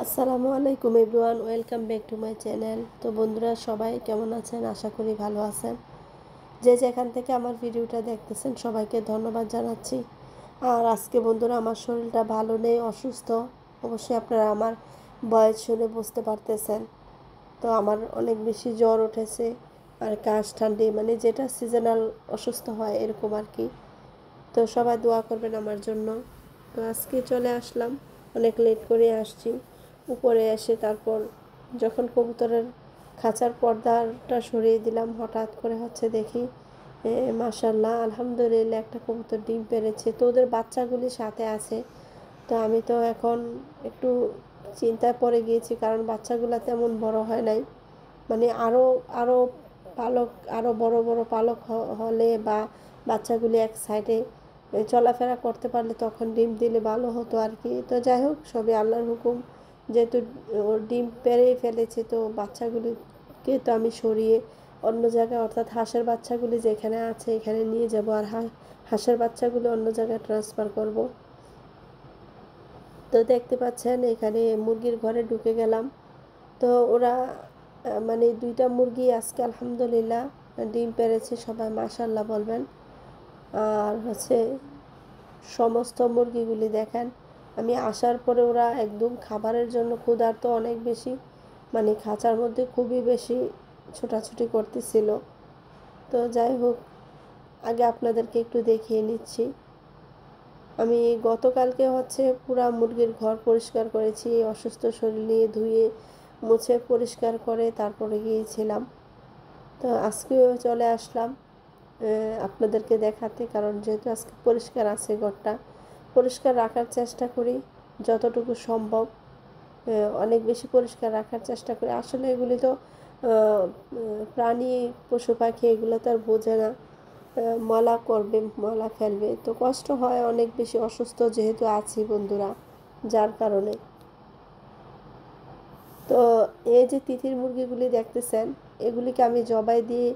আসসালামু আলাইকুম everyone, welcome back to my channel. তো বন্ধুরা, সবাই কেমন আছেন? আশা করি ভালো আছেন। যে যেখান থেকে আমার ভিডিওটা দেখতেছেন সবাইকে ধন্যবাদ জানাচ্ছি। আর আজকে বন্ধুরা, আমার শরীরটা ভালো নেই, অসুস্থ। অবশ্যই আপনারা আমার ভয়েস শুনে বুঝতে পারতেছেন। তো আমার অনেক বেশি জ্বর উঠেছে, আর কাশ ঠান্ডি, মানে যেটা সিজনাল অসুস্থ হয় এরকম আর কি। তো সবাই দোয়া করবেন আমার জন্য। তো আজকে চলে আসলাম, অনেক লেট করে আসছি। উপরে এসে তারপর যখন কবুতরের খাঁচার পর্দাটা সরিয়ে দিলাম, হঠাৎ করে হচ্ছে দেখি মাশাল্লাহ আলহামদুলিল্লাহ একটা কবুতর ডিম পেড়েছে। তো ওদের বাচ্চাগুলি সাথে আছে। তো আমি তো এখন একটু চিন্তায় পড়ে গিয়েছি, কারণ বাচ্চাগুলো তেমন বড় হয় নাই। মানে আরও আরও পালক, আরও বড় বড় পালক হলে বা বাচ্চাগুলি এক সাইডে চলাফেরা করতে পারলে তখন ডিম দিলে ভালো হতো আর কি। তো যাই হোক, সবই আল্লাহর হুকুম। যেহেতু ওর ডিম পেড়েই ফেলেছে, তো বাচ্চাগুলিকে তো আমি সরিয়ে অন্য জায়গায়, অর্থাৎ হাঁসের বাচ্চাগুলি যেখানে আছে এখানে নিয়ে যাব, আর হাঁসের বাচ্চাগুলি অন্য জায়গায় ট্রান্সফার করব। তো দেখতে পাচ্ছেন এখানে মুরগির ঘরে ঢুকে গেলাম। তো ওরা মানে দুইটা মুরগি আজকে আলহামদুলিল্লাহ ডিম পেড়েছে, সবাই মাশাল্লাহ বলবেন। আর হচ্ছে সমস্ত মুরগিগুলি দেখেন, আমি আসার পরে ওরা একদম খাবারের জন্য ক্ষুধার্ত অনেক বেশি, মানে খাঁচার মধ্যে খুবই বেশি ছোটাছুটি করতেছিল। তো যাই হোক, আগে আপনাদেরকে একটু দেখিয়ে নিচ্ছি। আমি গতকালকে হচ্ছে পুরা মুরগির ঘর পরিষ্কার করেছি, অসুস্থ শরীর নিয়ে ধুয়ে মুছে পরিষ্কার করে তারপরে গিয়েছিলাম। তো আজকেও চলে আসলাম আপনাদেরকে দেখাতে, কারণ যেহেতু আজকে পরিষ্কার আছে ঘরটা, পরিষ্কার রাখার চেষ্টা করি যতটুকু সম্ভব। অনেক বেশি পরিষ্কার রাখার চেষ্টা করি। আসলে এগুলি তো প্রাণী, পশু পাখি, এগুলো তো আর বোঝে না। ময়লা করবে, ময়লা ফেলবে, তো কষ্ট হয় অনেক বেশি, অসুস্থ যেহেতু আছি বন্ধুরা, যার কারণে। তো এই যে তিথির মুরগিগুলি দেখতেছেন, এগুলিকে আমি জবাই দিয়ে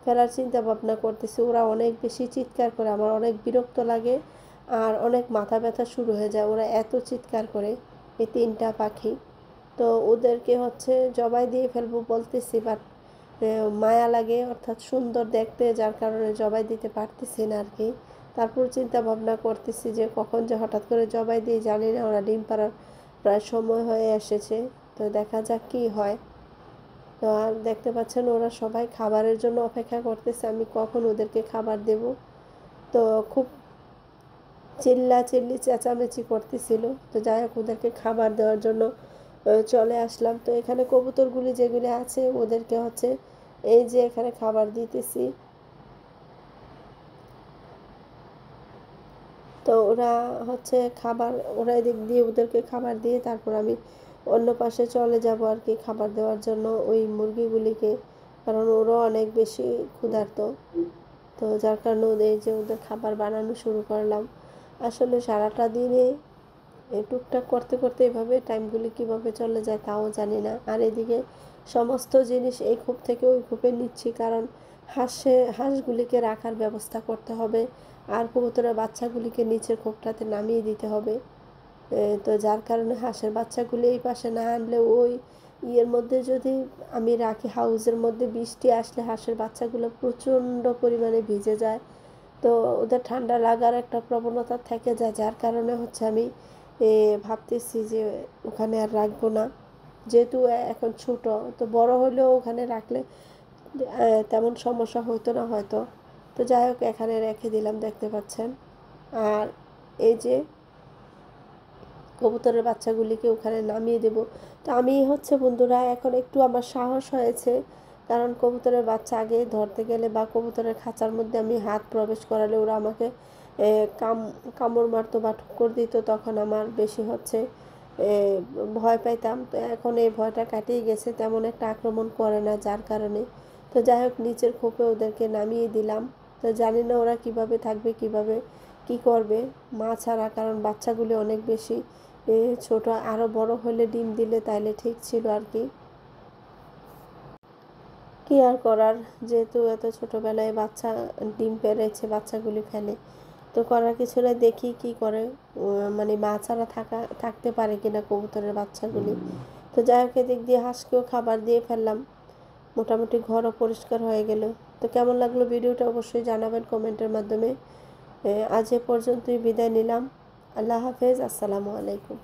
ফেলার চিন্তা ভাবনা করতেছি। ওরা অনেক বেশি চিৎকার করে, আমার অনেক বিরক্ত লাগে, আর অনেক মাথা ব্যথা শুরু হয়ে যায়, ওরা এত চিৎকার করে, এই তিনটা পাখি। তো ওদেরকে হচ্ছে জবাই দিয়ে ফেলবো বলতেছি, বাট মায়া লাগে, অর্থাৎ সুন্দর দেখতে, যার কারণে জবাই দিতে পারতেছি না আর কি। তারপর চিন্তা ভাবনা করতেছি যে কখন যে হঠাৎ করে জবাই দিয়ে, জানি না, ওরা ডিম পাড়ার প্রায় সময় হয়ে এসেছে। তো দেখা যাক কি হয়। তো আর দেখতে পাচ্ছেন ওরা সবাই খাবারের জন্য অপেক্ষা করতেছে, আমি কখন ওদেরকে খাবার দেব। তো খুব চিল্লাচিল্লি চেঁচামেচি করতেছিল। তো যাই হোক, ওদেরকে খাবার দেওয়ার জন্য চলে আসলাম। তো এখানে কবুতরগুলি যেগুলি আছে ওদেরকে হচ্ছে এই যে এখানে খাবার দিতেছি। তো ওরা হচ্ছে খাবার, ওরা এদিক দিয়ে ওদেরকে খাবার দিয়ে তারপর আমি অন্য পাশে চলে যাব আর কি, খাবার দেওয়ার জন্য ওই মুরগিগুলিকে, কারণ ওরা অনেক বেশি ক্ষুধার্ত। তো যার কারণে ওদের যে ওদের খাবার বানানো শুরু করলাম। আসলে সারাটা দিনে টুকটাক করতে করতে এভাবে টাইমগুলি কীভাবে চলে যায় তাও জানি না। আর এদিকে সমস্ত জিনিস এই খোপ থেকে ওই খোপে নিচ্ছি, কারণ হাঁসগুলিকে রাখার ব্যবস্থা করতে হবে, আর কবুতরের বাচ্চাগুলিকে নিচের খোপটাতে নামিয়ে দিতে হবে। তো যার কারণে হাঁসের বাচ্চাগুলি এই পাশে না আনলে ওই ইয়ের মধ্যে যদি আমি রাখি, হাউসের মধ্যে বৃষ্টি আসলে হাঁসের বাচ্চাগুলো প্রচণ্ড পরিমাণে ভিজে যায়। তো ওদের ঠান্ডা লাগার একটা প্রবণতা থেকে যায়, যার কারণে হচ্ছে আমি ভাবতেছি যে ওখানে আর রাখবো না। যেহেতু এখন ছোট, তো বড় হলেও ওখানে রাখলে তেমন সমস্যা হতো না হয়তো। তো যাই হোক, এখানে রেখে দিলাম, দেখতে পাচ্ছেন। আর এই যে কবুতরের বাচ্চাগুলিকে ওখানে নামিয়ে দেব। তো আমি হচ্ছে বন্ধুরা এখন একটু আমার সাহস হয়েছে, কারণ কবুতরের বাচ্চা আগে ধরতে গেলে বা কবুতরের খাঁচার মধ্যে আমি হাত প্রবেশ করালে ওরা আমাকে কামড় মারতো বা ঠুক্কর দিত, তখন আমার বেশি হচ্ছে ভয় পাইতাম। তো এখন এই ভয়টা কাটিয়ে গেছে, তেমন একটা আক্রমণ করে না, যার কারণে। তো যাই হোক, নিচের খোপে ওদেরকে নামিয়ে দিলাম। তো জানি না ওরা কিভাবে থাকবে, কিভাবে কি করবে মা ছাড়া, কারণ বাচ্চাগুলি অনেক বেশি ছোট, আরও বড় হলে ডিম দিলে তাইলে ঠিক ছিল আর কি। কি আর করার, যেহেতু এত ছোটোবেলায় বাচ্চা ডিম পেড়েছে, বাচ্চাগুলি ফেলে তো করার কিছু না, দেখি কি করে, মানে মা ছাড়া থাকতে পারে কিনা কবুতরের বাচ্চাগুলি। তো যাই হোক, এদিক দিয়ে হাঁসকেও খাবার দিয়ে ফেললাম, মোটামুটি ঘরও পরিষ্কার হয়ে গেল। তো কেমন লাগলো ভিডিওটা অবশ্যই জানাবেন কমেন্টের মাধ্যমে। আজ এ পর্যন্তই বিদায় নিলাম। আল্লাহ হাফেজ, আসসালামু আলাইকুম।